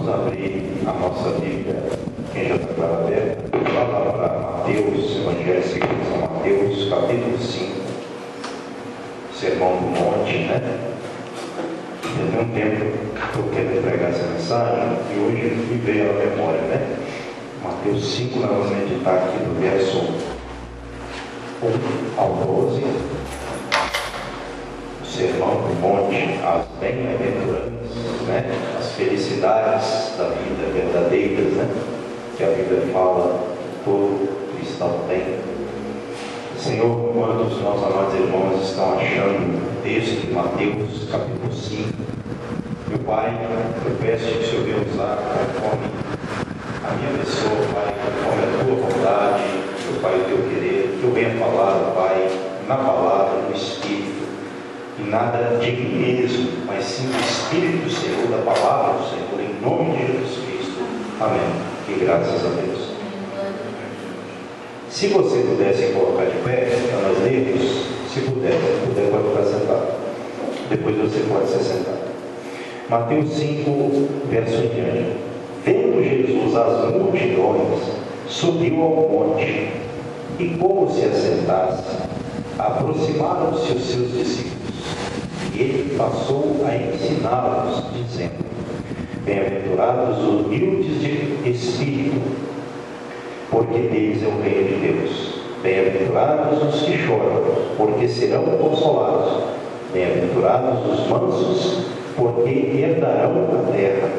Vamos abrir a nossa Bíblia, quem já está com ela aberta, lá para Mateus, Evangelho segundo São Mateus, capítulo 5, Sermão do Monte, né? Já tem um tempo que eu quero pregar essa mensagem e hoje me veio à memória, né? Mateus 5, nós vamos meditar aqui do verso 1 ao 12. O Sermão do Monte, as bem-aventuranças, né? As felicidades da vida verdadeiras, né? Que a Bíblia fala que todo cristão tem. Senhor, quando os nossos amados irmãos estão achando o texto de Mateus, capítulo 5, meu Pai, eu peço que o Senhor venha usar conforme a minha pessoa, Pai, conforme a tua vontade, meu Pai, o teu querer, que eu venha falar, Pai, na palavra, no Espírito, e nada de mim mesmo, mas sim do Espírito do Senhor, da palavra do Senhor, em nome de Jesus Cristo. Amém. E graças a Deus. Se você pudesse colocar de pé, para nós lermos, se puder pode ficar sentado. Depois você pode se sentar. Mateus 5, verso em diante. Vendo Jesus as multidões, subiu ao monte, e como se assentasse, aproximaram-se os seus discípulos. E ele passou a ensiná-los, dizendo: Bem-aventurados os humildes de espírito, porque deles é o reino de Deus. Bem-aventurados os que choram, porque serão consolados. Bem-aventurados os mansos, porque herdarão a terra.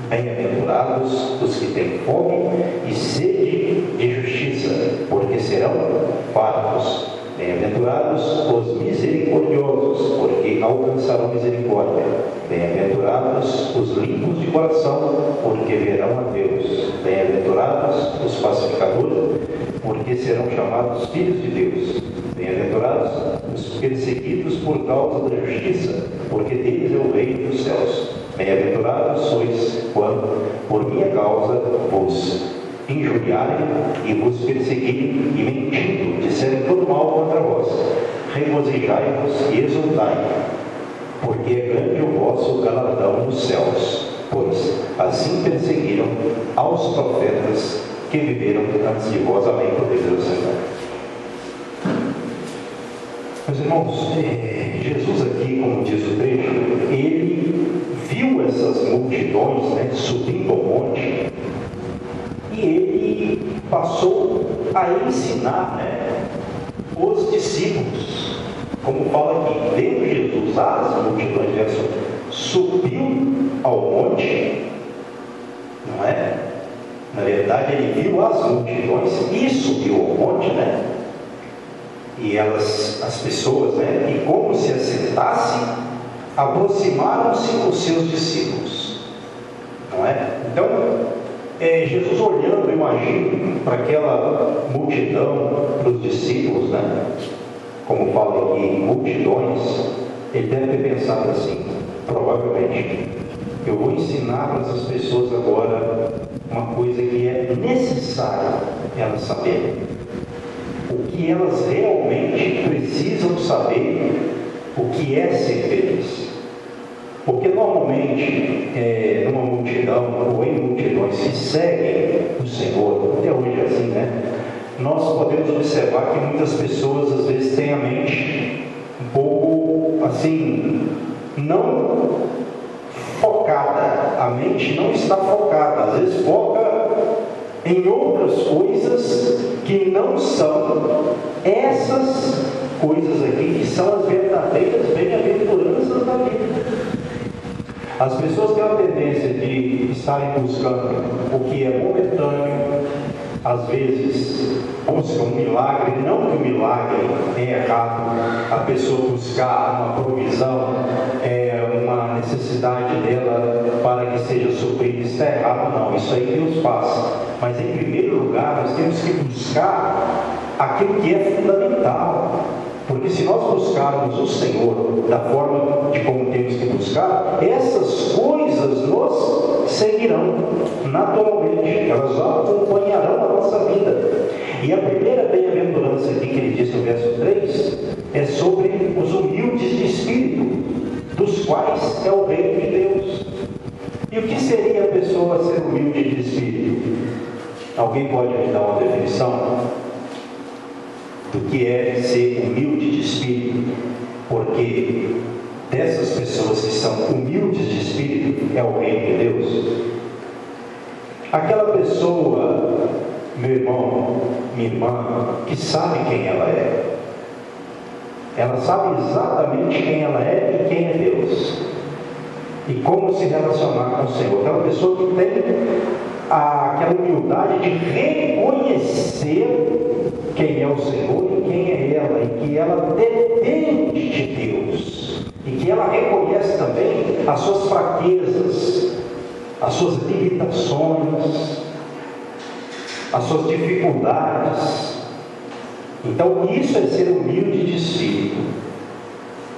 Bem-aventurados os que têm fome e sede de justiça, porque serão fartos. Bem-aventurados os misericordiosos, porque alcançarão misericórdia. Bem-aventurados os limpos de coração, porque verão a Deus. Bem-aventurados os pacificadores, porque serão chamados filhos de Deus. Bem-aventurados os perseguidos por causa da justiça, porque deles é o reino dos céus. Bem-aventurados sois quando, por minha causa, vos injuriarem e vos perseguirem e mentindo, disserem todo mal contra vós. Regozijai-vos e exultai, porque é grande o vosso galardão nos céus, pois assim perseguiram aos profetas que viveram antes de vós. Amém. Podeis sentar. Meus irmãos, Jesus aqui, como diz o trecho, ele viu essas multidões, né, subindo ao monte, e ele passou a ensinar, né, os discípulos, como fala aqui, vendo Jesus as multidões, verso, subiu ao monte, não é? Na verdade, ele viu as multidões e subiu ao monte, né? E as pessoas, né? E como se assentasse, aproximaram-se os seus discípulos, não é? Então, Jesus olhando, imagino, para aquela multidão, para os discípulos, né? Como fala aqui, multidões, ele deve ter pensado assim, provavelmente, eu vou ensinar para essas pessoas agora uma coisa que é necessária elas saberem. O que elas realmente precisam saber, o que é ser feliz. Porque normalmente, numa multidão ou em multidões que seguem o Senhor, até hoje é assim, né? Nós podemos observar que muitas pessoas às vezes têm a mente um pouco assim, não focada. A mente não está focada, às vezes foca em outras coisas que não são essas coisas aqui, que são as verdadeiras bem-aventuranças da vida. As pessoas têm a tendência de estarem buscando o que é momentâneo, às vezes buscam um milagre, não que o milagre é errado, a pessoa buscar uma provisão, uma necessidade dela para que seja suprida, isso é errado, não, isso aí Deus faz. Mas em primeiro lugar, nós temos que buscar aquilo que é fundamental. Porque se nós buscarmos o Senhor da forma de como temos que buscar, essas coisas nos seguirão naturalmente, elas acompanharão a nossa vida. E a primeira bem-aventurança aqui que ele diz no verso 3 é sobre os humildes de espírito, dos quais é o reino de Deus. E o que seria a pessoa ser humilde de espírito? Alguém pode me dar uma definição do que é ser humilde de espírito? Porque dessas pessoas que são humildes de espírito é o reino de Deus. Aquela pessoa, meu irmão, minha irmã, que sabe quem ela é. Ela sabe exatamente quem ela é e quem é Deus. E como se relacionar com o Senhor. Aquela pessoa que tem aquela humildade de reconhecer quem é o Senhor e quem é ela. E que ela depende de Deus. E que ela reconhece também as suas fraquezas, as suas limitações, as suas dificuldades. Então isso é ser humilde de espírito.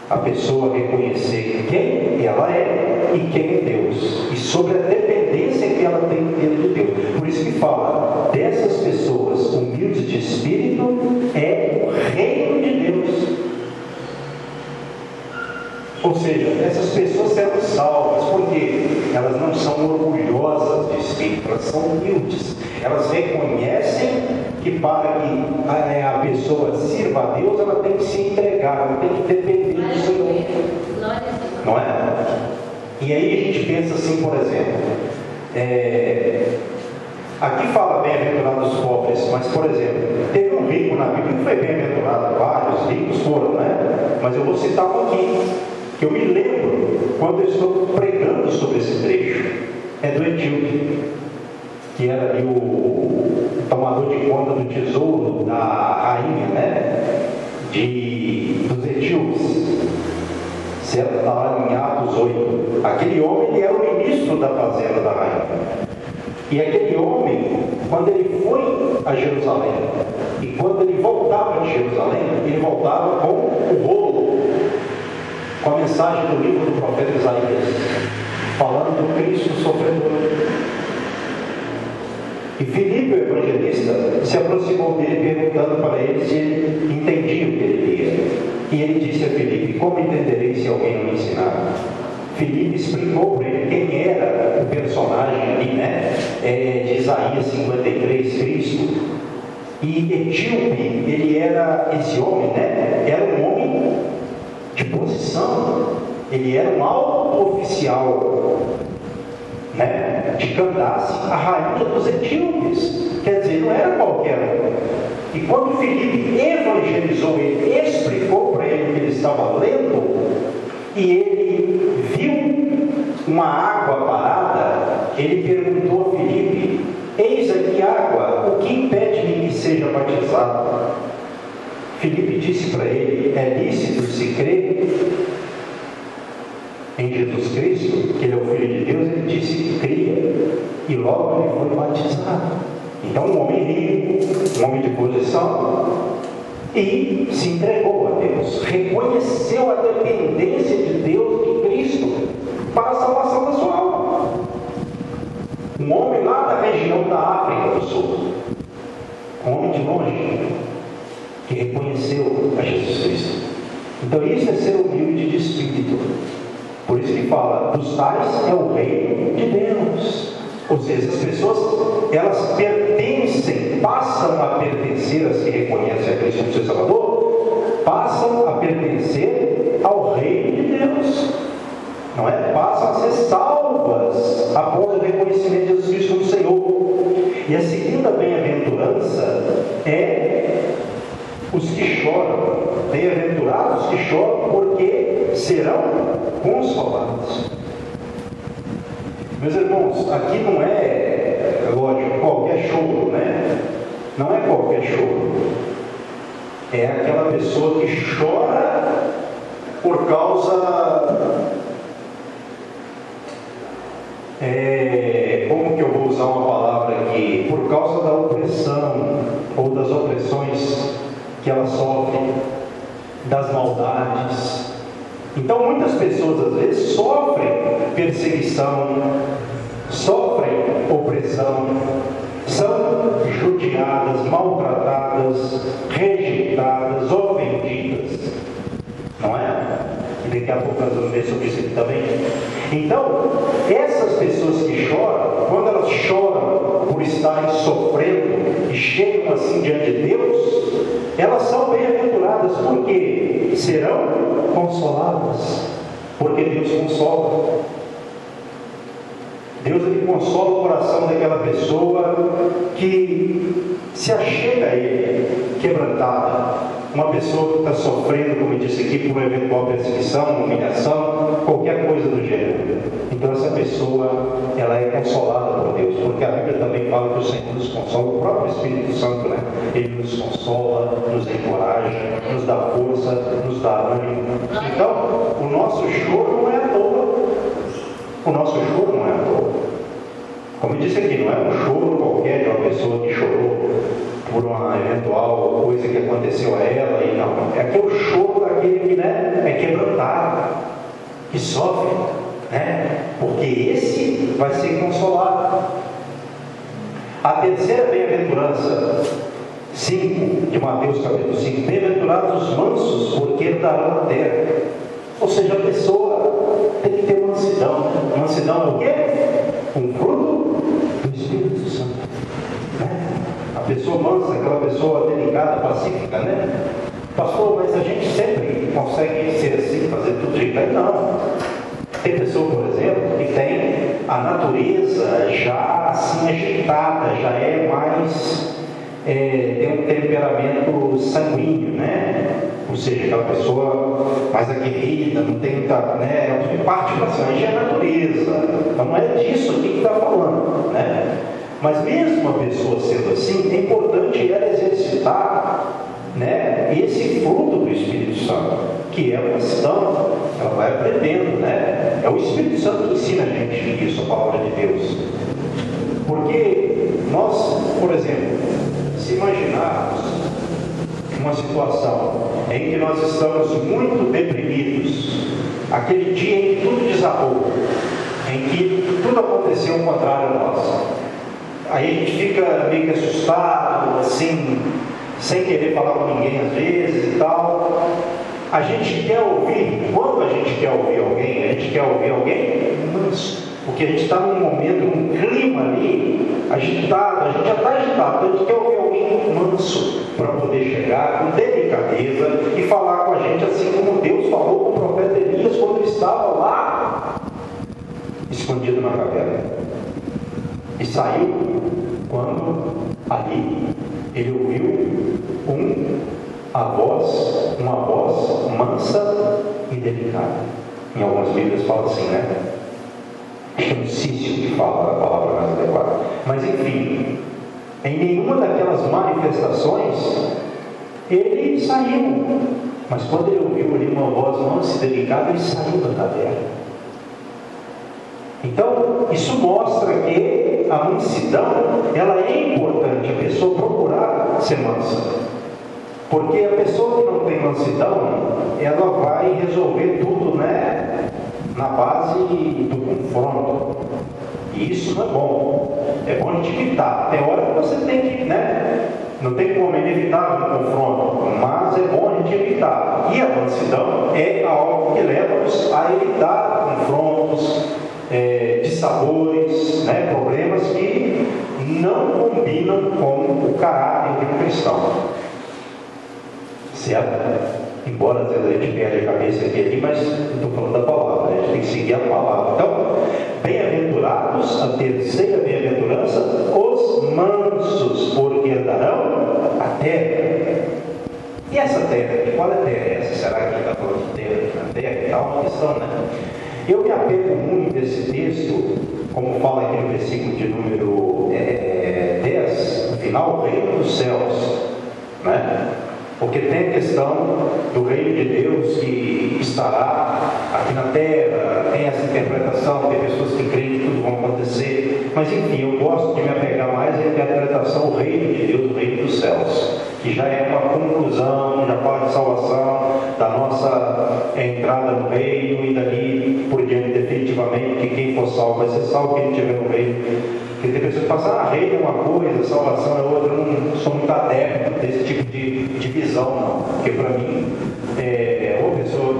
A pessoa reconhecer quem ela é e quem é Deus. E sobre a dependência que ela tem de Deus. Por isso que fala, dessas pessoas humildes de espírito é o reino de Deus. Ou seja, essas pessoas serão salvas, porque elas não são orgulhosas de espírito, elas são humildes. Elas reconhecem que para que a pessoa sirva a Deus, ela tem que se entregar, ela tem que depender do Senhor. Não é? E aí a gente pensa assim, por exemplo, aqui fala bem-aventurados os pobres, mas, por exemplo, teve um rico na Bíblia, não foi bem-aventurado, vários ricos foram, né? Mas eu vou citar um aqui, que eu me lembro quando eu estou pregando sobre esse trecho. É do Etíope, que era ali o tomador de conta do tesouro da rainha, né? Dos etíopes. Certo? Está lá em Atos 8. Aquele homem, ele era o ministro da fazenda da rainha. E aquele homem, quando ele foi a Jerusalém, e quando ele voltava de Jerusalém, ele voltava com o rolo, com a mensagem do livro do profeta Isaías, falando do Cristo sofredor. E Filipe, o evangelista, se aproximou dele perguntando para ele se ele entendia o que ele lia. E ele disse a Filipe: como entenderei se alguém não me ensinar? Filipe explicou para ele quem era o personagem ali, né? De Isaías 53, Cristo. E Etíope, ele era, esse homem, né? Era um homem de posição. Ele era um alto oficial, né, de Candace, a rainha dos etíopes. Quer dizer, não era qualquer um. E quando Filipe evangelizou ele, explicou para ele o que ele estava lendo, e ele viu uma água parada, ele perguntou a Filipe: eis aqui água, o que impede-me que seja batizado? Filipe disse para ele: é lícito se crer em Jesus Cristo, que ele é o Filho de Deus. Ele disse que cria, e logo ele foi batizado. Então, um homem rico, um homem de posição, e se entregou a Deus, reconheceu a dependência de Deus, de Cristo, para a salvação da sua alma. Um homem lá da região da África do Sul, um homem de longe, que reconheceu a Jesus Cristo. Então, isso é ser humilde de espírito. Por isso que fala, dos tais é o reino de Deus. Ou seja, as pessoas, elas pertencem, passam a pertencer, as que reconhecem a Cristo como seu Salvador, passam a pertencer ao reino de Deus. Não é? Passam a ser salvas após o reconhecimento de Jesus Cristo como Senhor. E a segunda bem-aventurança é os que choram. Bem-aventurados os que choram, porque serão consolados. Meus irmãos, aqui não é, lógico, qualquer choro, né? Não é qualquer choro. É aquela pessoa que chora por causa... como que eu vou usar uma palavra aqui? Por causa da opressão, ou das opressões que ela sofre, das maldades. Então muitas pessoas às vezes sofrem perseguição, sofrem opressão, são judiadas, maltratadas, rejeitadas, ofendidas, não é? E Daqui a pouco nós vamos ver sobre isso aqui também. Então, essas pessoas que choram, quando elas choram por estarem sofrendo e chegam assim diante de Deus, elas são bem-aventuradas, porque serão consoladas, porque Deus consola. Deus, ele consola o coração daquela pessoa que se achega a Ele, quebrantada. Uma pessoa que está sofrendo, como eu disse aqui, por uma eventual perseguição, humilhação, qualquer coisa do gênero. Então essa pessoa, ela é consolada por Deus, porque a Bíblia também fala que o Senhor nos consola, o próprio Espírito Santo, né? Ele nos consola, nos encoraja, nos dá força, nos dá ânimo. Então, o nosso choro não é à toa. O nosso choro não é à toa. Como eu disse aqui, não é um choro qualquer de uma pessoa que chorou por uma eventual coisa que aconteceu a ela, e não. É aquele choro daquele que, né, é quebrantado, que sofre, né? Porque esse vai ser consolado. A terceira bem-aventurança, 5, de Mateus capítulo 5, bem-aventurados os mansos, porque herdarão a terra. Ou seja, a pessoa tem que ter mansidão. Mansidão é o quê? Um fruto do Espírito Santo, né? A pessoa mansa, aquela pessoa delicada, pacífica, né? Pastor, mas a gente sempre consegue ser assim, fazer tudo de bem? Não. Tem pessoa, por exemplo, que tem a natureza já assim agitada, já é mais, tem um temperamento sanguíneo, né? Ou seja, aquela pessoa mais aguerrida, não tem muita, né? É um tipo de participação, já é natureza. Então não é disso aqui que está falando, né? Mas mesmo a pessoa sendo assim, é importante ela exercitar, né, esse fruto do Espírito Santo, que é a mansidão. Ela vai aprendendo, né? É o Espírito Santo que ensina a gente isso, a palavra de Deus. Porque nós, por exemplo, se imaginarmos uma situação em que nós estamos muito deprimidos, aquele dia em que tudo desabou, em que tudo aconteceu ao contrário a nós, aí a gente fica meio que assustado, assim, sem querer falar com ninguém às vezes e tal. A gente quer ouvir, quando a gente quer ouvir alguém, a gente quer ouvir alguém manso, porque a gente está num momento, num clima ali agitado, a gente já está agitado, então a gente quer ouvir alguém manso, para poder chegar com delicadeza e falar com a gente assim como Deus falou com o profeta Elias quando ele estava lá, escondido na caverna. E saiu quando ali ele ouviu uma voz mansa e delicada. Em algumas Bíblias fala assim, né? Acho que é um Cício que fala a palavra mais adequada. Mas enfim, em nenhuma daquelas manifestações ele saiu. Mas quando ele ouviu ali uma voz mansa e delicada, ele saiu da caverna. Então, isso mostra que a mansidão, ela é importante, a pessoa procurar ser mansa. Porque a pessoa que não tem mansidão, ela vai resolver tudo, né, na base do confronto. E isso não é bom. É bom a gente evitar. Tem hora que você tem que, né, não tem como evitar o confronto, mas é bom a gente evitar. E a mansidão é algo que leva-nos a evitar confrontos, dissabores, né, problemas que não combinam com o caráter de um cristão. Certo? Embora às vezes a gente perde a cabeça aqui ali, mas não estou falando da palavra, a gente tem que seguir a palavra. Então, bem-aventurados, a terceira bem-aventurança, os mansos, porque herdarão a terra. E essa terra? Qual é a terra essa? Será que ele está falando de terra aqui na terra? Está uma questão, né? Eu me apego muito desse texto, como fala aqui no versículo de número 10, no final, o reino dos céus, né? Porque tem a questão do reino de Deus que estará aqui na terra, tem essa interpretação, tem pessoas que creem que tudo vai acontecer, mas enfim, eu gosto de me apegar mais à interpretação do reino de Deus, do reino dos céus, que já é uma conclusão, já fala de salvação, da nossa entrada no reino e dali por diante definitivamente, que quem for salvo vai ser salvo, quem estiver no reino. Porque tem pessoas que falam, reino é uma coisa, salvação é outra. Eu não sou muito adepto desse tipo de visão, não. Porque para mim, uma pessoa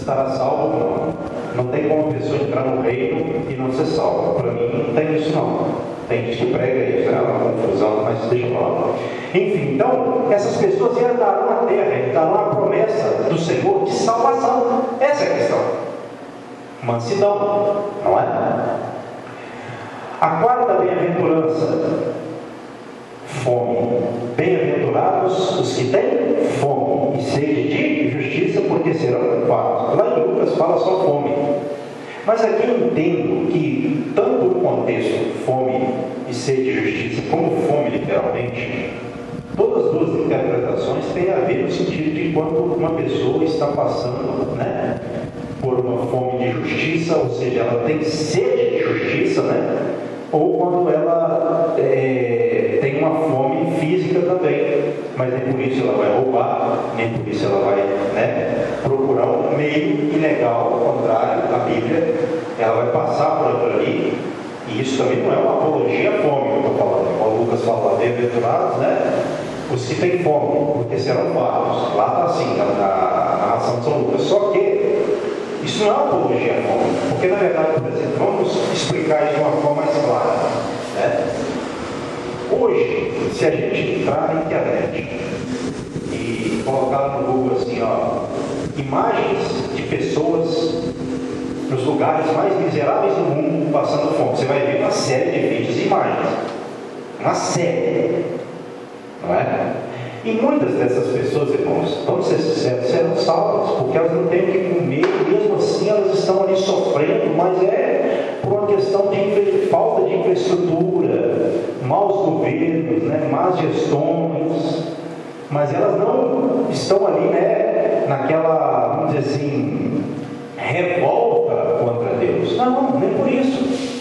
estará salvo ou não. Não tem como a pessoa entrar no reino e não ser salva. Para mim não tem isso não. Tem gente que prega isso, é uma confusão, mas deixa eu falar. Enfim, então, essas pessoas herdarão a terra, herdarão a promessa do Senhor de salvação. Essa é a questão. Mansidão, não é? A quarta bem-aventurança, fome. Bem-aventurados os que têm fome e sede de justiça, porque serão fartos. Lá em Lucas fala só fome. Mas aqui eu entendo que tanto o contexto fome e sede de justiça, como fome literalmente, todas as duas interpretações têm a ver no sentido de quando uma pessoa está passando, né, por uma fome de justiça, ou seja, ela tem sede de justiça, né, ou quando ela tem uma fome física também, mas nem por isso ela vai roubar, nem por isso ela vai, né, procurar um meio ilegal, ao contrário, a Bíblia, ela vai passar por aquilo ali, e isso também não é uma apologia à fome que eu estou falando, como o Lucas fala, bem-aventurados, né, os que têm fome, porque serão fartos. Lá está assim, na narração de São Lucas, só que isso não é uma apologia à fome, porque na verdade, por exemplo, vamos explicar isso de uma forma mais clara, né? Hoje, se a gente entrar na internet e colocar no Google assim, ó, imagens de pessoas nos lugares mais miseráveis do mundo passando fome, você vai ver uma série de vídeos e imagens, uma série, não é? E muitas dessas pessoas, irmãos, vamos ser sinceros, serão salvas, porque elas não têm o que comer, e mesmo assim elas estão ali sofrendo, mas é por uma questão de falta de infraestrutura, maus governos, né, más gestões, mas elas não estão ali, né, naquela, vamos dizer assim, revolta contra Deus. Não, nem por isso.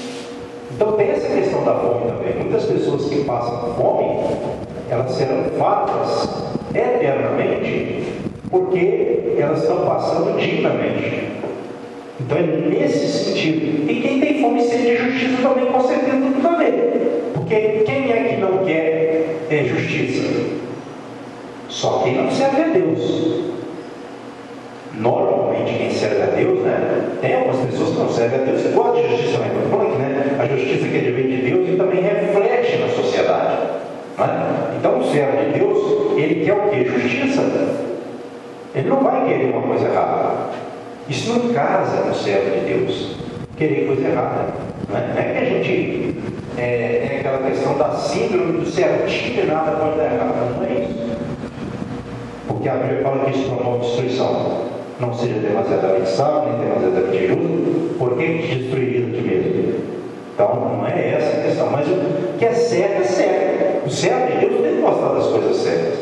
Então tem essa questão da fome também. Muitas pessoas que passam fome, elas serão fartas eternamente, porque elas estão passando dignamente. Então é nesse sentido. E quem tem fome e sede de justiça também, com certeza, tem tudo a ver. Porque quem é que não quer justiça? Só quem não serve a Deus. Normalmente quem serve a Deus, né? Tem algumas pessoas que não servem a Deus, que gostam de justiça, mas não falando que, né? A justiça que vem de Deus e também reflete na sociedade. Né? Então o servo de Deus, ele quer o quê? Justiça. Ele não vai querer uma coisa errada. Isso não casa com o servo de Deus, querer coisa errada. Não é que a gente é aquela questão da síndrome do certinho e nada pode dar errado. Não é isso. Porque a Bíblia fala que isso promove destruição. Não seja demasiadamente sábio, nem demasiadamente justo, porque destruiria de ti mesmo. Então não é essa a questão. Mas o que é certo é certo. O certo de Deus tem que gostar das coisas certas.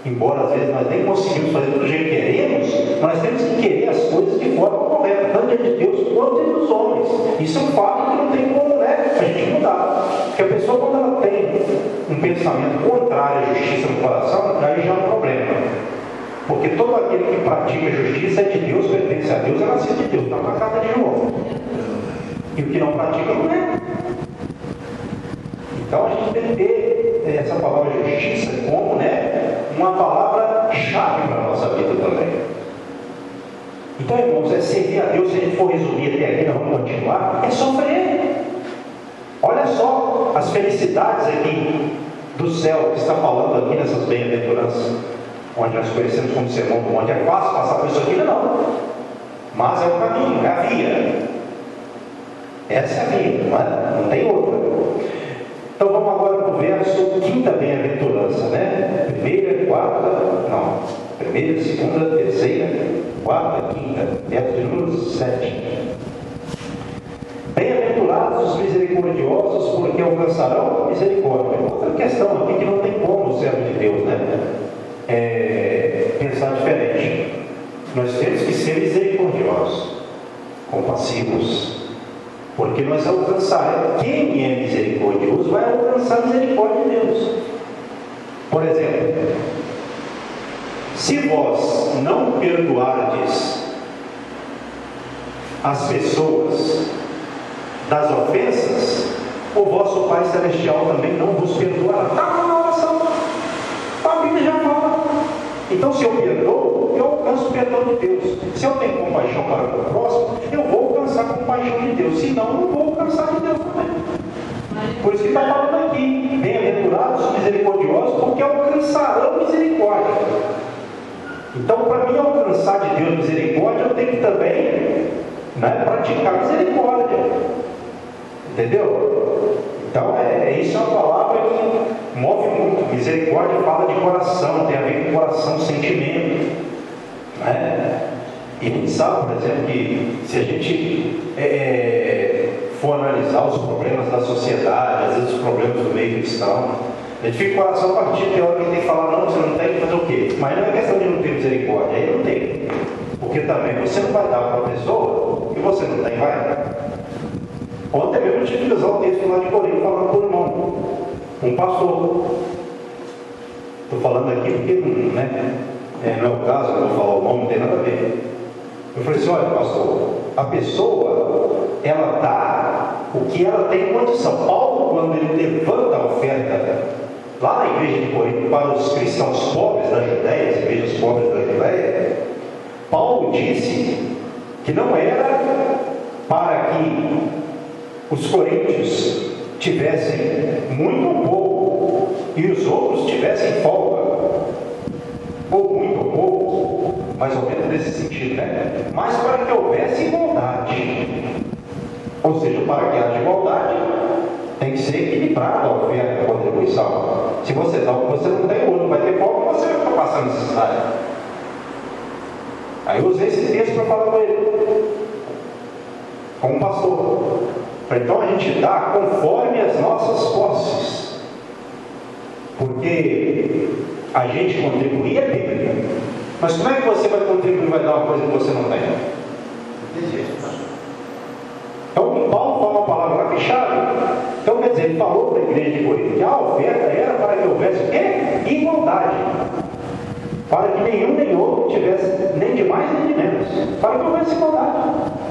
Embora às vezes nós nem conseguimos fazer do jeito que queremos, nós temos que querer as coisas de forma correta, tanto diante de Deus quanto diante dos homens. Isso é um fato que não tem como, né, a gente mudar. Porque a pessoa, quando ela tem um pensamento contrário à justiça no coração, aí já é um problema. Porque todo aquele que pratica justiça é de Deus, pertence a Deus, é nascido de Deus, está na casa de João. E o que não pratica não é. Então a gente tem que ter essa palavra justiça como, né, uma palavra-chave para a nossa vida também. Então, irmãos, é servir a Deus. Se a gente for resumir até aqui, nós vamos continuar, é sofrer. Olha só as felicidades aqui do céu que está falando aqui nessas bem-aventuranças, onde nós conhecemos como Sermão do Monte. É fácil passar por isso aqui? Não. Mas é o caminho, é a via. Essa é a via, não tem outra. Então vamos agora para o verso, quinta bem-aventurança, né? Primeira, segunda, terceira, quarta, quinta, verso de número 7. Bem-aventurados os misericordiosos, porque alcançarão misericórdia. Outra questão aqui que não tem como o servo de Deus, né, pensar diferente. Nós temos que ser misericordiosos, compassivos, porque nós alcançaremos. Quem é misericordioso vai alcançar a misericórdia de Deus. Por exemplo, se vós não perdoardes as pessoas das ofensas, o vosso Pai Celestial também não vos perdoará. Está na oração. A Bíblia já fala. Então, se eu perdoo, eu alcanço o perdão de Deus. Se eu tenho compaixão para o próximo, eu vou alcançar a compaixão de Deus. Senão, eu não vou alcançar de Deus também. Por isso que está falando aqui: bem-aventurados, misericordiosos, porque alcançarão misericórdia. Então, para mim alcançar de Deus misericórdia, eu tenho que também, praticar misericórdia. Entendeu? Então, isso é uma palavra que move muito. Misericórdia fala de coração, tem a ver com coração, sentimento. E a gente sabe, por exemplo, que se a gente for analisar os problemas da sociedade, às vezes os problemas do meio cristão, a gente fica com o coração partido, tem hora que tem que falar: não, você não tem que fazer o quê? Mas não é questão de não ter misericórdia, aí não tem. Porque também você não vai dar para uma pessoa que você não tem, vai. Ontem mesmo eu tive que usar o texto lá de Corinto, falando com o irmão, um pastor. Estou falando aqui porque não é o caso, eu vou falar o nome, não tem nada a ver. Eu falei assim: olha, pastor, a pessoa, ela dá o que ela tem condição. Paulo, quando ele levanta a oferta lá na igreja de Corinto para os cristãos pobres da Judéia, as igrejas pobres da Judéia, Paulo disse que não era para que os coríntios tivessem muito ou pouco e os outros tivessem folga, ou muito ou pouco, mais ou menos nesse sentido, mas para que houvesse igualdade. Ou seja, para que haja igualdade, tem que ser equilibrada a oferta, a contribuição. Se você dá o que você não tem, o outro vai ter folga, você vai ficar passando necessidade. Aí eu usei esse texto para falar com ele, como pastor. Então a gente dá conforme as nossas posses, porque a gente contribuir é bíblica. Mas como é que você vai contribuir e vai dar uma coisa que você não tem? Então Paulo fala uma palavra lá que é chave. Então quer dizer, ele falou para a igreja de Corinto que a oferta era para que houvesse o quê? Igualdade. Para que nenhum nem outro tivesse nem de mais nem de menos. Para que houvesse igualdade.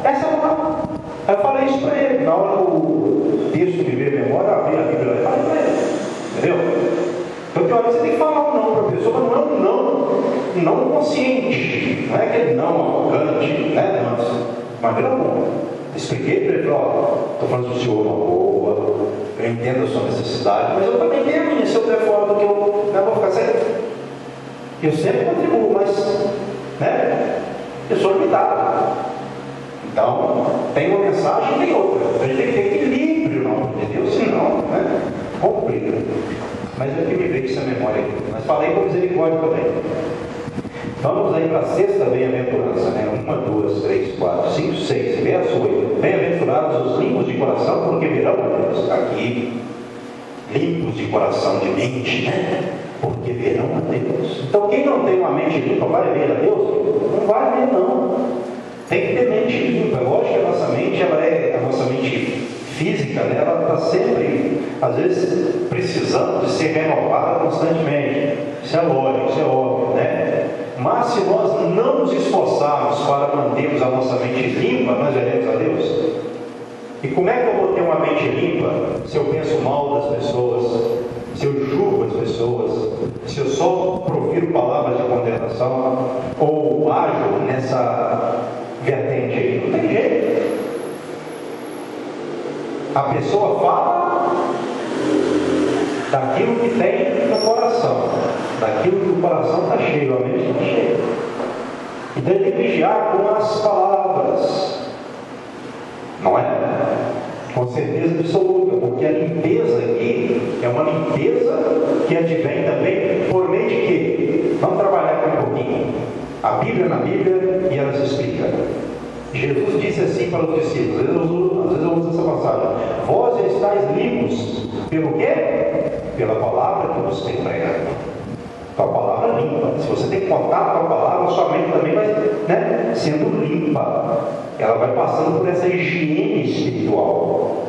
Essa é a palavra. Aí eu falei isso para ele, na hora do texto de ver memória, eu abri a Bíblia e falei para ele. Entendeu? Então, tem hora que você tem que falar um não para a pessoa, mas não é um não consciente. Não é aquele não arrogante, mas maneira alguma. Expliquei para ele: estou falando do senhor uma boa, eu entendo a sua necessidade, mas eu também tenho a minha. Se eu der fora do que eu não vou ficar certo. Eu sempre contribuo, mas eu sou limitado. Então, tem uma mensagem e tem outra. A gente tem que ter equilíbrio no nome de Deus, senão, complica. Mas eu que me veio essa memória aqui. Mas falei com misericórdia também. Vamos aí para a sexta bem-aventurança, 1, 2, 3, 4, 5, 6, verso 8. Bem-aventurados os limpos de coração, porque verão a Deus. Aqui, limpos de coração, de mente, porque verão a Deus. Então, quem não tem uma mente limpa vai ver a Deus? Não vai ver, não. Tem que ter mente limpa. Lógico que a nossa mente, a nossa mente física, ela está sempre, às vezes, precisando de ser renovada constantemente. Isso é lógico, isso é óbvio, Mas se nós não nos esforçarmos para mantermos a nossa mente limpa, nós veremos a Deus. E como é que eu vou ter uma mente limpa se eu penso mal das pessoas, se eu julgo as pessoas, se eu só profiro palavras de condenação ou ajo nessa vertente aí? Não tem jeito. A pessoa fala daquilo que tem no coração, daquilo que o coração está cheio, a mente está cheia. Então ele tem que vigiar com as palavras, não é? Com certeza absoluta, porque a limpeza aqui é uma limpeza que advém também por meio de quê? Vamos trabalhar aqui um pouquinho. A Bíblia na Bíblia e ela se explica. Jesus disse assim para os discípulos, às vezes eu uso essa passagem: vós estáis limpos pelo quê? Pela palavra que vos tem pregado. Com a palavra limpa. Se você tem contato com a palavra, sua mente também vai sendo limpa. Ela vai passando por essa higiene espiritual.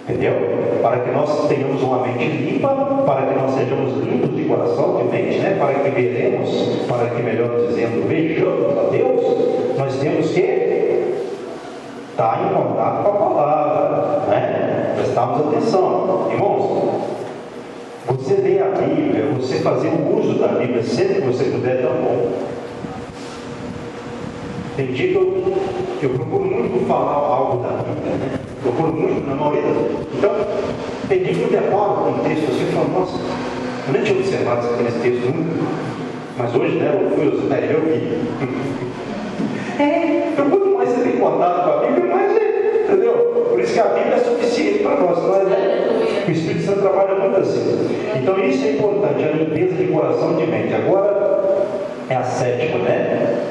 Entendeu? Para que nós tenhamos uma mente limpa, para que nós sejamos limpos de coração, de mente, para que veremos, para que, melhor dizendo, vejamos a Deus, nós temos que estar em contato com a palavra, prestarmos atenção. Irmãos, Você ler a Bíblia, você fazer o uso da Bíblia sempre que você puder, tá bom. Tem dia que eu procuro muito falar algo da Bíblia, né? Procuro muito, na maioria das vezes. Então, tem dia que eu deparo com um texto assim e falo, nossa, eu nem tinha observado esse texto nunca. Mas hoje, né, eu fui eu vi. Quanto mais você tem contato com a Bíblia, mais entendeu? Por isso que a Bíblia é suficiente para nós, não é? O Espírito Santo trabalha muito assim. Então isso é importante, a limpeza de coração e de mente. Agora é a 7ª, né?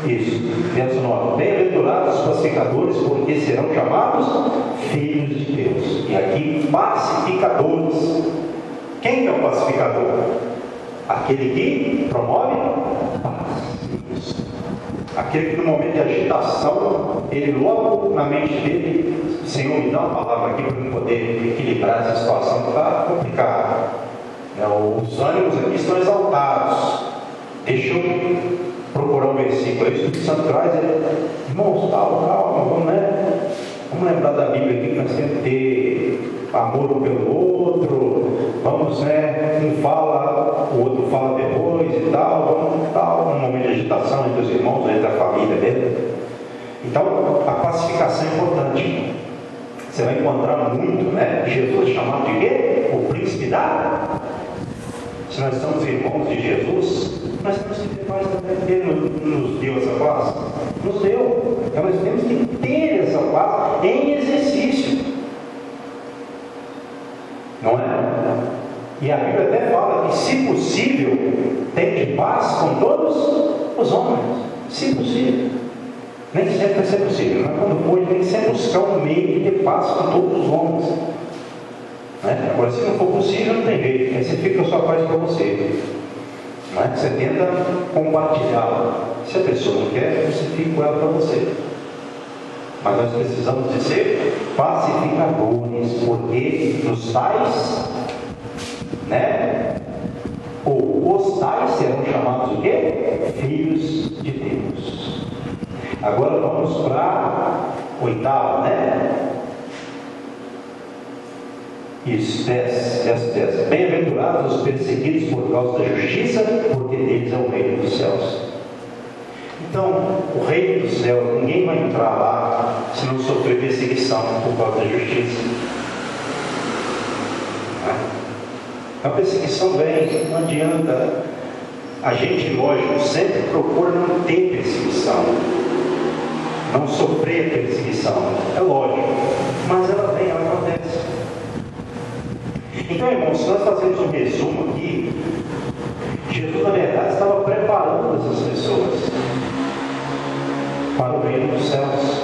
Isso, verso 9. Bem-aventurados os pacificadores, porque serão chamados filhos de Deus. E aqui, pacificadores. Quem é o pacificador? Aquele que promove paz. Isso. Aquele que no momento de agitação, ele logo na mente dele, Senhor, me dá uma palavra aqui para eu poder equilibrar essa situação que está complicada. Os ânimos aqui estão exaltados. Deixa eu procurar um versículo. Aí o Espírito Santo traz, irmãos, calma, vamos lembrar da Bíblia aqui que nós temos que ter amor um pelo outro, vamos, um fala, o outro fala depois e tal, um momento de agitação entre os irmãos, entre a família dele. Então, a pacificação é importante. Você vai encontrar muito, Jesus é chamado de quê? O príncipe da... Se nós somos irmãos de Jesus, nós temos que ter paz também. Ele nos deu essa paz? Nos deu. Então nós temos que ter essa paz em exercício. Não é? E a Bíblia até fala que, se possível, tem de paz com todos os homens. Se possível. Nem sempre vai ser possível, mas quando for, tem que sempre buscar um meio de ter paz com todos os homens. Agora, se não for possível, não tem jeito. Aí você fica a sua paz para você. Você tenta compartilhá-la. Se a pessoa não quer, você fica com ela para você. Mas nós precisamos de ser pacificadores, porque os tais, ou os tais serão chamados o quê? Filhos de Deus. Agora vamos para a 8ª, Isso, 10, verso 10. Bem-aventurados os perseguidos por causa da justiça, porque deles é o reino dos céus. Então, o reino dos céus, ninguém vai entrar lá se não sofrer perseguição por causa da justiça. A perseguição vem, não adianta. A gente, lógico, sempre procura não ter perseguição, não sofrer perseguição, é lógico, mas ela vem, ela acontece. Então, irmãos, se nós fazemos um resumo aqui, Jesus, na verdade, estava preparando essas pessoas para o reino dos céus,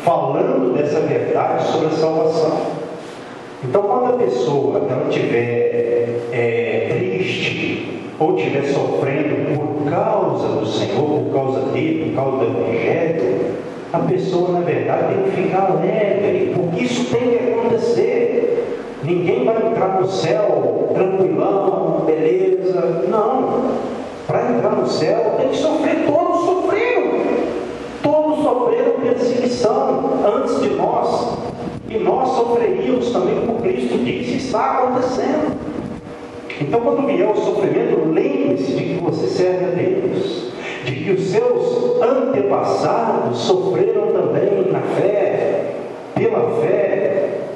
falando dessa verdade sobre a salvação. Então, quando a pessoa ela estiver triste, ou estiver sofrendo por causa do Senhor, por causa dele, por causa do Evangelho, a pessoa, na verdade, tem que ficar alegre, porque isso tem que acontecer. Ninguém vai entrar no céu tranquilão, beleza. Não. Para entrar no céu tem que sofrer. Todos sofreram. Todos sofreram perseguição antes de nós. E nós sofreríamos também, como Cristo disse, está acontecendo. Então, quando vier o sofrimento, lembre-se de que você serve a Deus, de que os seus antepassados sofreram também na fé, pela fé.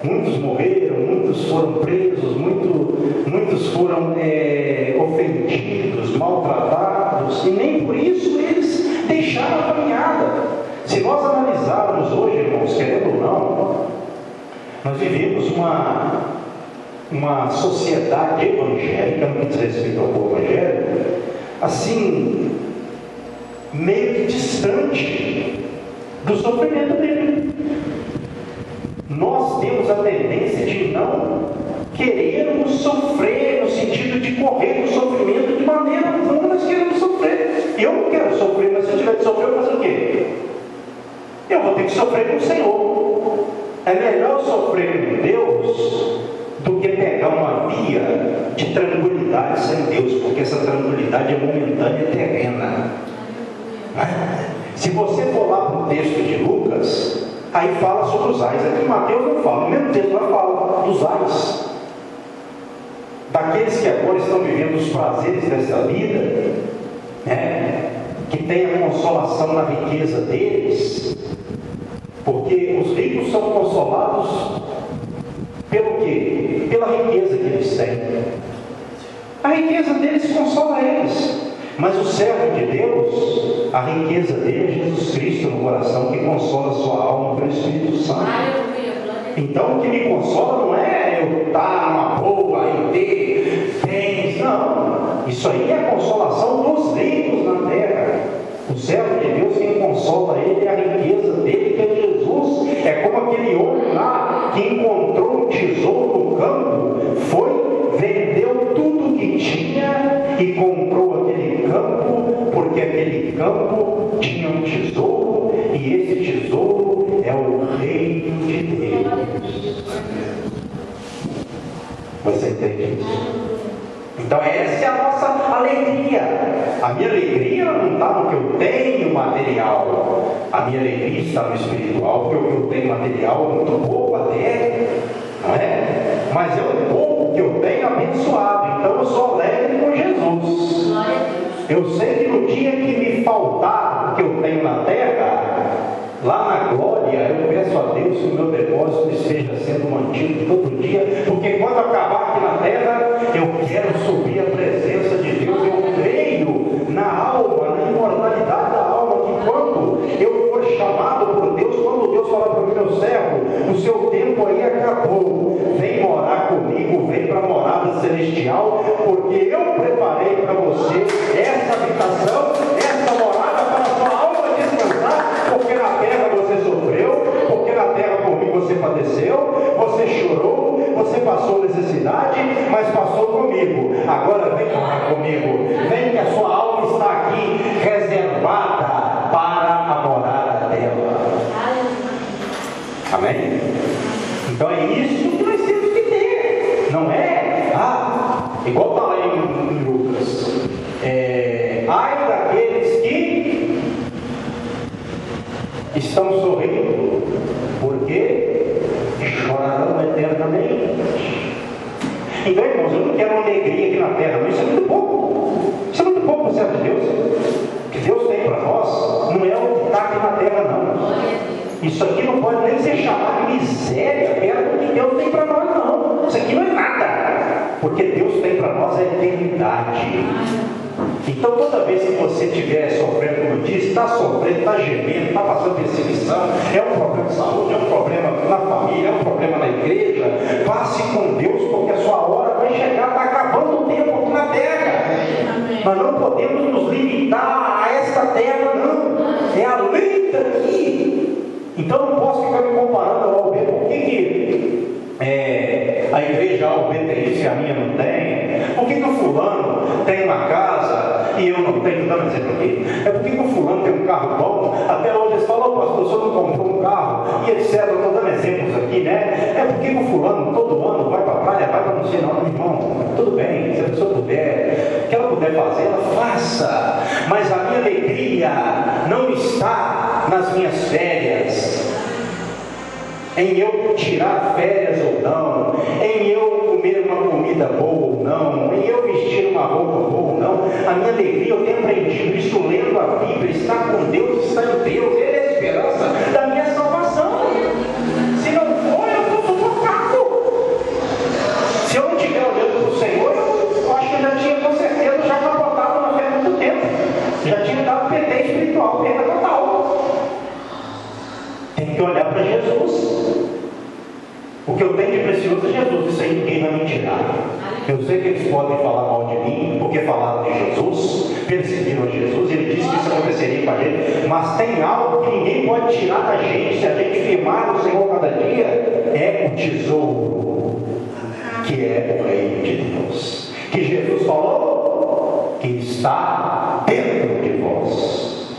Muitos morreram, muitos foram presos, muitos foram ofendidos, maltratados, e nem por isso eles deixaram a caminhada. Se nós analisarmos hoje, irmãos, querendo ou não, nós vivemos uma sociedade evangélica, no que diz respeito ao povo evangélico, assim, meio que distante do sofrimento dele. Nós temos a tendência de não querermos sofrer, no sentido de correr do sofrimento de maneira como nós queremos sofrer. Eu não quero sofrer, mas se eu tiver que sofrer, eu vou fazer o quê? Eu vou ter que sofrer com o Senhor. É melhor sofrer com Deus do que pegar uma via de tranquilidade sem Deus, porque essa tranquilidade é momentânea e terrena. Se você for lá para o texto de Lucas, aí fala sobre os ais. Aqui Mateus não fala, o mesmo texto lá fala dos ais. daqueles que agora estão vivendo os prazeres dessa vida, né? Que tem a consolação na riqueza deles, porque os ricos são consolados pelo quê? Pela riqueza que eles têm. A riqueza deles consola eles, mas o servo de Deus, a riqueza dele é Jesus Cristo no coração, que consola a sua alma pelo Espírito Santo. Então o que me consola não é eu estar numa boa e ter bens, não. Isso aí é a consolação dos ricos na terra. O servo de Deus, quem consola ele é a riqueza dele, que é Jesus. É como aquele homem lá que encontrou um tesouro no campo, foi, vendeu tudo que tinha e comprou aquele campo, porque aquele campo tinha um tesouro, e esse tesouro é o reino de Deus. Você entende isso? Então essa é a nossa alegria. A minha alegria não está no que eu tenho material. A minha alegria está no espiritual, porque o que eu tenho material é muito pouco até, não é? Mas é o pouco que eu tenho abençoado. Então eu sou alegre com Jesus. Eu sei que no dia que me faltar o que eu tenho na terra, lá na glória, eu peço a Deus que o meu depósito esteja sendo mantido todo dia, porque quando acabar aqui na terra, eu quero subir a presença de Deus. Eu creio na alma, na imortalidade da alma, que quando eu for chamado por Deus, quando Deus falar para o meu servo, o seu tempo aí acabou, vem morar comigo, vem para a morada celestial, porque eu preparei para você essa habitação, essa morada para a sua alma descansar, porque na terra você sofreu, porque na terra por mim você padeceu, você chorou, você passou necessidade, mas passou comigo. Agora vem morar comigo, vem que a sua alma está aqui reservada para a morada dela. Amém? Então é isso que nós temos que ter, não é? Igual está lá em Lucas, ai daqueles que estão sorrindo, porque chorarão eternamente. Então, irmãos, eu não quero uma alegria aqui na terra, mas isso é muito pouco. Isso é muito pouco para o servo de Deus. O que Deus tem para nós não é o que está aqui na terra, não. Isso aqui não pode nem ser chamado de miséria perto do que Deus tem para nós, não. Isso aqui não é nada, porque Deus tem para nós a eternidade. Então, toda vez que você estiver sofrendo, como eu disse, está sofrendo, está gemendo, está passando perseguição, é um problema de saúde, é um problema na família, é um problema na igreja, passe com Deus, porque a sua hora vai chegar, está acabando o tempo aqui na terra. Nós não podemos nos limitar a esta terra, não. É além daqui. Então, não posso ficar me comparando ao B. Por que a igreja A ou B tem isso e a minha não tem? Por que o fulano tem uma casa e eu não tenho? Dá um exemplo aqui. É porque o fulano tem um carro bom, até hoje eles falam, pastor, o senhor não comprou um carro, e etc. Eu estou dando exemplos aqui, né? É porque o fulano todo ano vai para a praia, vai para não sei não, irmão, tudo bem, se a pessoa puder, o que ela puder fazer, ela faça. Mas a minha alegria não está nas minhas férias, em eu tirar férias ou não, em eu comer uma comida boa ou não, em eu vestir uma roupa boa ou não. A minha alegria, eu tenho aprendido isso lendo a Bíblia, estar com Deus, estar em Deus, Ele é a esperança da minha salvação. Se não for, eu estou sufocado. Se eu não estiver olhando para o Senhor, eu acho que eu já tinha com certeza já capotado na fé há muito tempo, já tinha dado PT espiritual, perda total. Tem que olhar para Jesus. O que eu tenho de precioso é Jesus, isso aí ninguém vai me tirar. Eu sei que eles podem falar mal de mim, porque falaram de Jesus, perseguiram Jesus, ele disse que isso aconteceria com a gente, mas tem algo que ninguém pode tirar da gente, se a gente firmar no Senhor cada dia, é o tesouro, que é o reino de Deus, que Jesus falou, que está dentro de vós.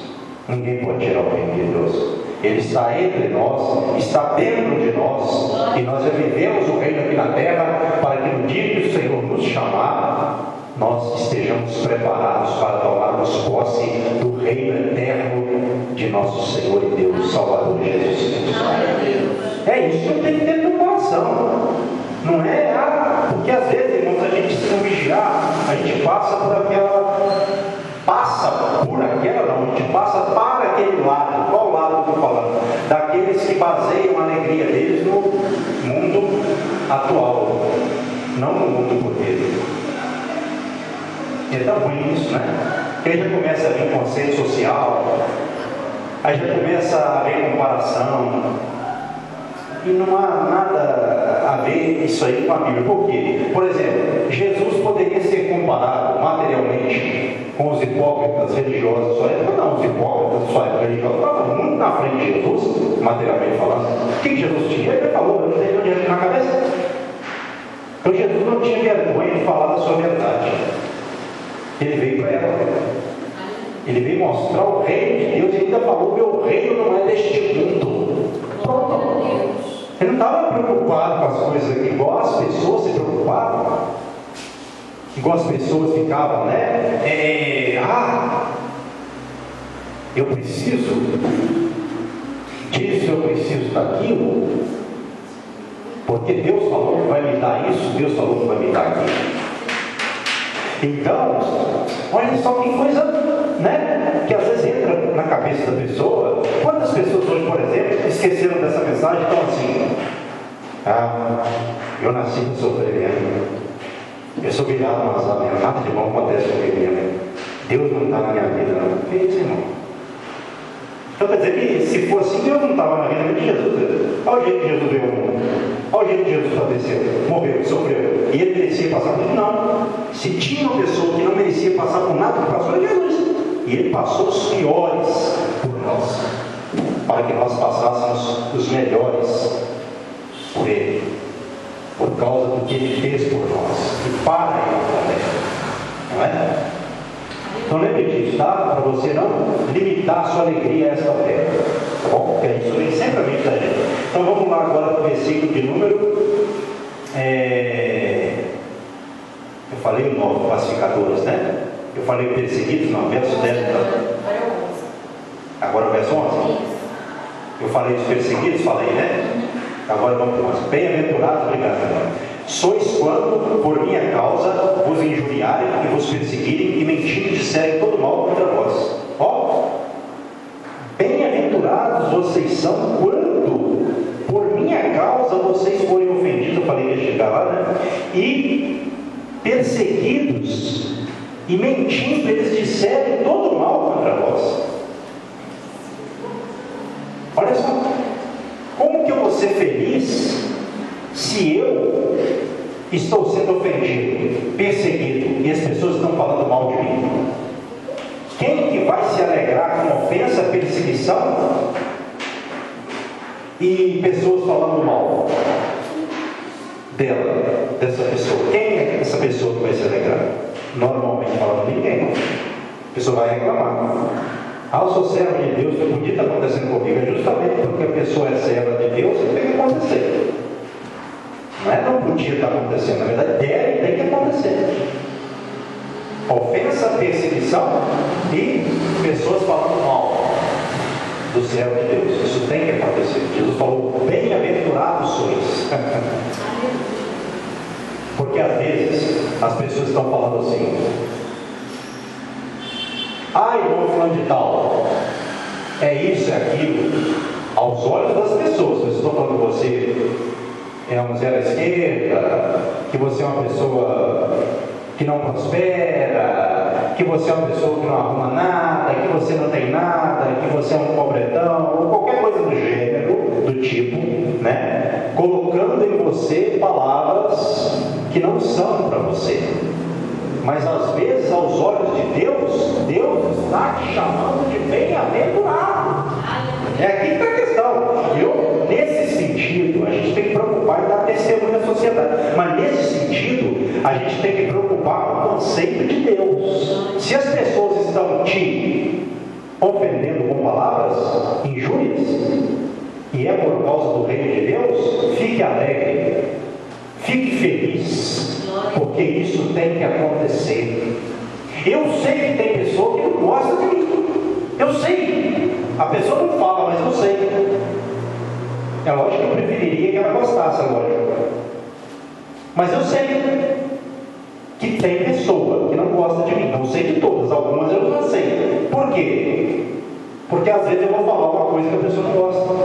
Ninguém pode tirar o reino de Deus. Ele está entre nós, está dentro de nós, e nós já vivemos o reino aqui na terra, para que no dia que o Senhor nos chamar, nós estejamos preparados para tomarmos posse do reino eterno de nosso Senhor e Deus, Salvador Jesus Cristo. É isso que eu tenho que ter no coração. Não é, porque às vezes, irmãos, a gente baseiam a alegria deles no mundo atual, não no mundo por ele. É tão ruim isso, né? Porque aí já começa a vir conceito social, aí já começa a haver comparação, e não há nada a ver isso aí com a Bíblia. Por quê? Por exemplo, Jesus poderia ser comparado materialmente com os hipócritas religiosos da sua época? Não, os hipócritas da sua época religiosa estavam muito na frente de Jesus, materialmente falando. O que Jesus tinha? Ele falou, eu não tenho dinheiro na cabeça. Então Jesus não tinha vergonha de falar da sua verdade. Ele veio para ela. Ele veio mostrar o reino de Deus e ainda falou: meu reino não é deste mundo. Pronto. Ele não estava preocupado com as coisas igual as pessoas se preocupavam. Igual as pessoas ficavam, né? Eu preciso disso, eu preciso daquilo, porque Deus falou que vai me dar isso, Deus falou que vai me dar aquilo. Então, olha só que coisa, né? Que às vezes entra na cabeça da pessoa. Quantas pessoas hoje, por exemplo, esqueceram dessa mensagem e estão assim: eu nasci para sofrer mesmo. Eu sou virado no azar mesmo. Nada de bom acontece comigo mesmo. Deus não está na minha vida, não. Que isso, irmão? Então quer dizer que se fosse assim, Deus não estava na vida de Jesus. Olha o jeito que Jesus veio ao mundo. Olha o jeito que Jesus padeceu, morreu, sofreu. E ele merecia passar por isso? Não. Se tinha uma pessoa que não merecia passar por nada, que passou, é Jesus. E ele passou os piores por nós, para que nós passássemos os melhores por ele, por causa do que ele fez por nós e para ele também. Não é? Então lembre disso, tá? Para você não limitar a sua alegria a esta terra. Tá bom? Porque isso vem sempre a mente da gente. Então vamos lá agora para o versículo de número. Eu falei o 9, classificadores, né? Eu falei perseguidos, não, verso 10. Agora o verso 11? Eu falei os perseguidos, falei, né? Agora vamos para o 11. Bem-aventurados, obrigado. Sois quando, por minha causa, vos injuriarem e vos perseguirem e mentindo disserem todo mal contra vós. Ó, bem-aventurados vocês são quando, por minha causa, vocês forem ofendidos. Eu falei que ia chegar lá, né? E perseguidos e mentindo, eles disserem todo mal contra vós. Olha só, como que eu vou ser feliz se eu estou sendo ofendido, perseguido e as pessoas estão falando mal de mim? Quem que vai se alegrar com ofensa, perseguição e pessoas falando mal dela, dessa pessoa? Quem é essa pessoa que vai se alegrar? Normalmente falando ninguém. A pessoa vai reclamar: eu sou servo de Deus, não podia estar acontecendo comigo. É justamente porque a pessoa é serva de Deus que tem que acontecer. Não podia estar acontecendo, na verdade tem que acontecer. Ofensa, perseguição e pessoas falando mal do servo de Deus. Isso tem que acontecer. Jesus falou: bem-aventurados sois. Porque às vezes as pessoas estão falando assim: irmão fulano de tal, é isso, é aquilo, aos olhos das pessoas. Eu estou falando que você é um zero à esquerda, que você é uma pessoa que não prospera, que você é uma pessoa que não arruma nada, que você não tem nada, que você é um pobretão, ou qualquer coisa do gênero, do tipo, né? Colocando em você palavras que não são para você. Mas às vezes, aos olhos de Deus, Deus está te chamando de bem-aventurado. É aqui que está a questão. Nesse sentido, a gente tem que preocupar em dar testemunho à sociedade. Mas nesse sentido, a gente tem que preocupar com o conceito de Deus. Se as pessoas estão te ofendendo com palavras injúrias, e é por causa do reino de Deus, fique alegre, fique feliz, porque isso tem que acontecer. Eu sei que tem pessoa que não gosta de mim. Eu sei. A pessoa não fala, mas eu sei. É lógico que eu preferiria que ela gostasse, é lógico. Mas eu sei que tem pessoa que não gosta de mim. Não sei de todas, algumas eu não sei. Por quê? Porque às vezes eu vou falar uma coisa que a pessoa não gosta.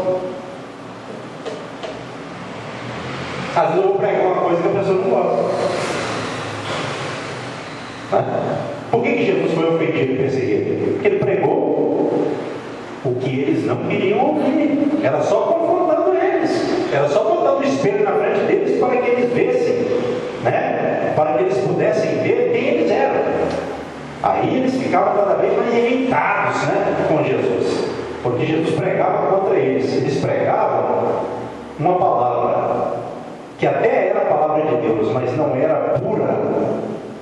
Às vezes eu vou pregar uma coisa que a pessoa não gosta. Né? Por que Jesus foi ofendido e perseguido? Porque ele pregou o que eles não queriam ouvir. Era só confrontando eles. Era só botando o espelho na frente deles para que eles vissem, né? Para que eles pudessem ver quem eles eram. Aí eles ficavam cada vez mais irritados, né, com Jesus. Porque Jesus pregava contra eles. Eles pregavam uma palavra que até era a palavra de Deus, mas não era pura,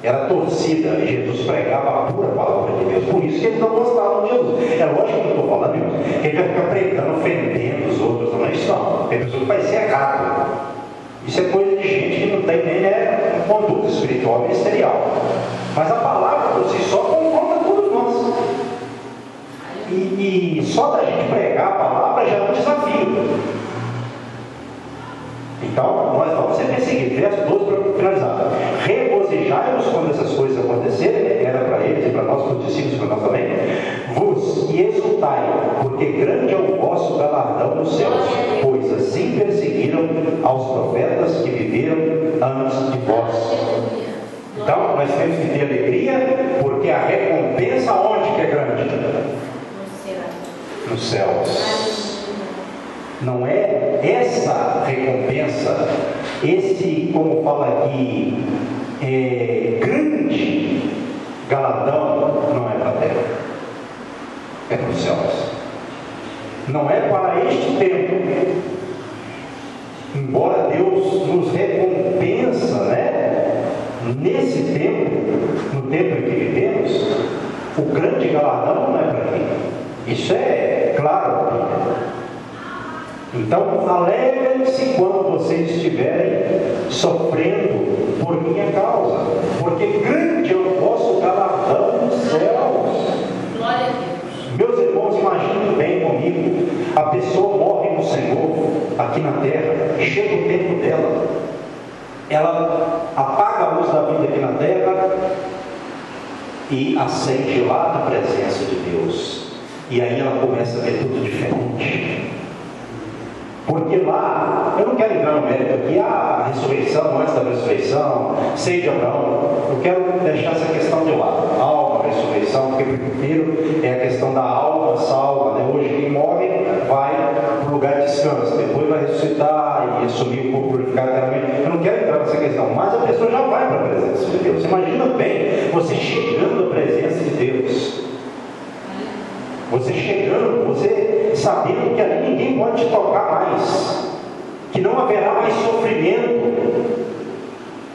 era torcida. E Jesus pregava a pura palavra de Deus. Por isso que eles não gostavam de Jesus. É lógico que eu não estou falando, irmãos, que ele vai ficar pregando, ofendendo os outros. Não é isso, não. Tem pessoa que vai ser errado. Isso é coisa de gente que não tem nem conduta espiritual ministerial. Mas a palavra por si só confronta todos nós. E só da gente pregar a palavra já é um desafio. Então, nós vamos ser perseguidos. Verso 12 para finalizar. Regozijai-vos quando essas coisas acontecerem, era para eles e para nós, para os discípulos, para nós também. Vos e exultai, porque grande é o vosso galardão nos céus, pois assim perseguiram aos profetas que viveram antes de vós. Então, nós temos que ter alegria, porque a recompensa onde que é grande? Nos céus. Não é essa recompensa, esse, como fala aqui, grande galardão, não é para a terra, é para os céus. Não é para este tempo. Embora Deus nos recompensa, né, nesse tempo, no tempo em que vivemos, o grande galardão não é para aqui. Isso é claro. Então, alegrem-se quando vocês estiverem sofrendo por minha causa, porque grande é o vosso galardão nos céus. Glória a Deus. Meus irmãos, imaginem bem comigo, a pessoa morre no Senhor, aqui na terra, e chega o tempo dela, ela apaga a luz da vida aqui na terra e acende lá na presença de Deus, e aí ela começa a ver tudo diferente. Porque lá, eu não quero entrar no mérito aqui, a ressurreição, antes da ressurreição, sei de Abraão, eu quero deixar essa questão de lado, alma, ressurreição, porque primeiro é a questão da alma salva, né? Hoje quem morre vai para o lugar de descanso, depois vai ressuscitar e assumir o corpo glorificado eternamente. Eu não quero entrar nessa questão, mas a pessoa já vai para a presença de Deus. Imagina bem, você chegando à presença de Deus. Você chegando, você sabendo que ali ninguém pode te tocar mais, que não haverá mais sofrimento,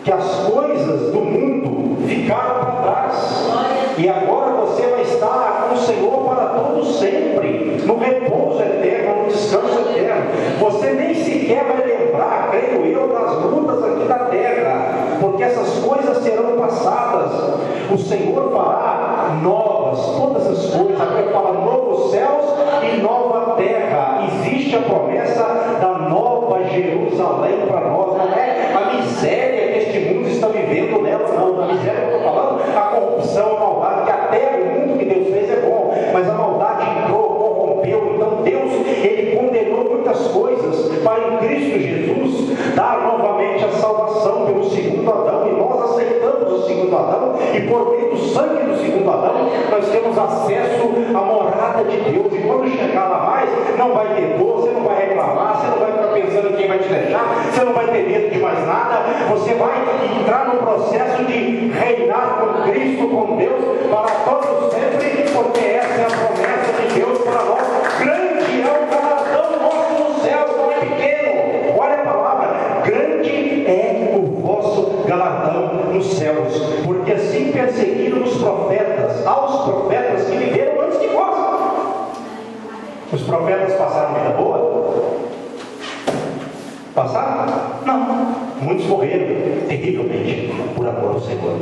que as coisas do mundo ficaram para trás, e agora você vai estar com o Senhor para todo sempre, no repouso eterno, no descanso eterno. Você nem sequer vai lembrar, creio eu, das lutas aqui da terra, porque essas coisas serão passadas. O Senhor fará novas todas as coisas. Agora fala novos céus e nova terra. Existe a promessa da nova Jerusalém para nós. Não é a miséria que este mundo está vivendo nela, não. A miséria que eu estou falando, a corrupção, a maldade, que até o mundo que Deus fez é bom, mas a maldade entrou, corrompeu. Então Deus, Ele condenou muitas coisas para em Cristo Jesus dar novamente a salvação pelo segundo Adão, e nós aceitamos o segundo Adão, e por meio do sangue do segundo Adão nós temos acesso à morada de Deus. E quando chegar lá mais, não vai ter dor, você não vai reclamar, você não vai ficar pensando em quem vai te deixar, você não vai ter medo de mais nada, você vai entrar no processo de reinar com Cristo, com Deus, para todos sempre, porque essa é a promessa de Deus para nós. Grande é o galardão nosso no céu, não é pequeno. Olha a palavra, grande é o vosso galardão nos céus, porque assim perseguiram os profetas, aos profetas que viveram antes de vós. Os profetas passaram vida boa? Passaram? Não. Muitos morreram terrivelmente por amor ao Senhor.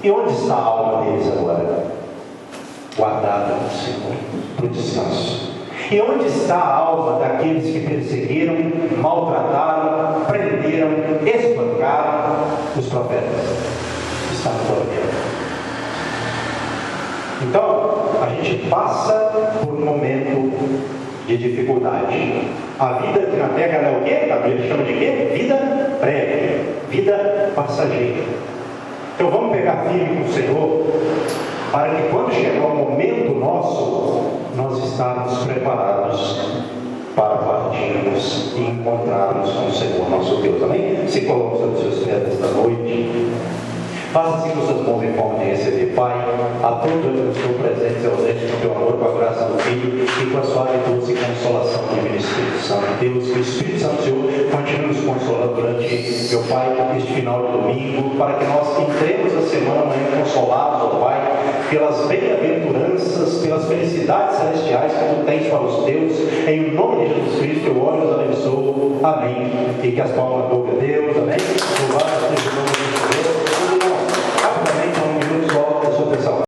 E onde está a alma deles agora? Guardada no Senhor, para o descanso. E onde está a alma daqueles que perseguiram, maltrataram, prenderam, espancaram os profetas? Está no tormento. Então, a gente passa por um momento de dificuldade. A vida aqui na terra ela é o quê? A Bíblia chama de quê? Vida breve, vida passageira. Então vamos pegar firme com o Senhor, para que quando chegar o momento nosso, nós estarmos preparados para partirmos e encontrarmos com o Senhor nosso Deus. Amém? Se coloque sobre os seus pés esta noite. Faça assim com suas mãos em forma de receber, Pai, a todos os que estão presentes e ausentes, com o teu amor, com a graça do Filho e com a suave doce consolação do Divino Espírito Santo. Deus, que o Espírito Santo, Senhor, continue nos consolando durante, meu Pai, este final de domingo, para que nós entremos a semana amanhã consolados, ó Pai, pelas bem-aventuranças, pelas felicidades celestiais que tu tens para os teus. Em nome de Jesus Cristo, eu oro e os abençoo. Amém. E que as palmas louve a Deus. Amém. Louvado seja